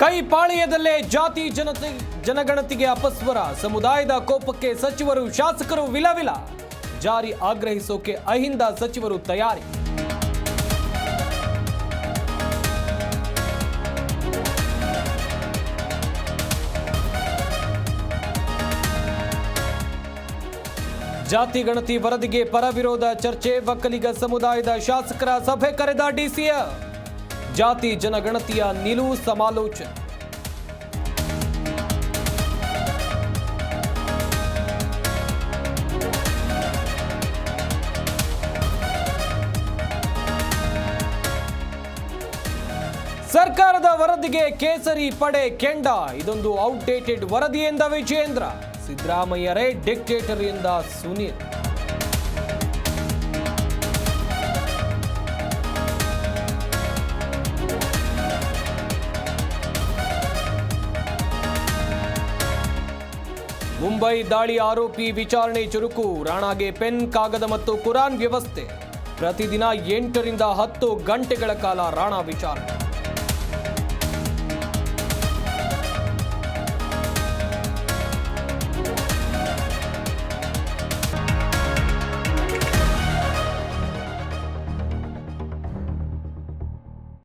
ಕೈಪಾಳ್ಯದಲ್ಲೇ ಜಾತಿ ಜನಗಣತಿಗೆ ಅಪಸ್ವರ, ಸಮುದಾಯದ ಕೋಪಕ್ಕೆ ಸಚಿವರು ಶಾಸಕರು ವಿಲವಿಲ, ಜಾರಿ ಆಗ್ರಹಿಸೋಕೆ ಅಹಿಂದ ಸಚಿವರು ತಯಾರಿ. ಜಾತಿ ಗಣತಿ ವರದಿಗೆ ಪರ ವಿರೋಧ ಚರ್ಚೆ, ಒಕ್ಕಲಿಗ ಸಮುದಾಯದ ಶಾಸಕರ ಸಭೆ ಕರೆದ ಡಿಸಿಎಂ. ಜಾತಿ ಜನಗಣತಿಯ ನಿಲುವು ಸಮಾಲೋಚನೆ. ಸರ್ಕಾರದ ವರದಿಗೆ ಕೇಸರಿ ಪಡೆ ಕೆಂಡ, ಇದೊಂದು ಔಟ್ಡೇಟೆಡ್ ವರದಿ ಎಂದ ವಿಜೇಂದ್ರ. ಸಿದ್ದರಾಮಯ್ಯರೇ ಡಿಕ್ಟೇಟರ್ ಎಂದ ಸುನೀಲ್. ಮುಂಬೈ ದಾಳಿ ಆರೋಪಿ ವಿಚಾರಣೆ ಚುರುಕು, ರಾಣಾಗೆ ಪೆನ್, ಕಾಗದ ಮತ್ತು ಕುರಾನ್ ವ್ಯವಸ್ಥೆ. ಪ್ರತಿದಿನ 8 ರಿಂದ 10 ಗಂಟೆಗಳ ಕಾಲ ರಾಣಾ ವಿಚಾರಣೆ.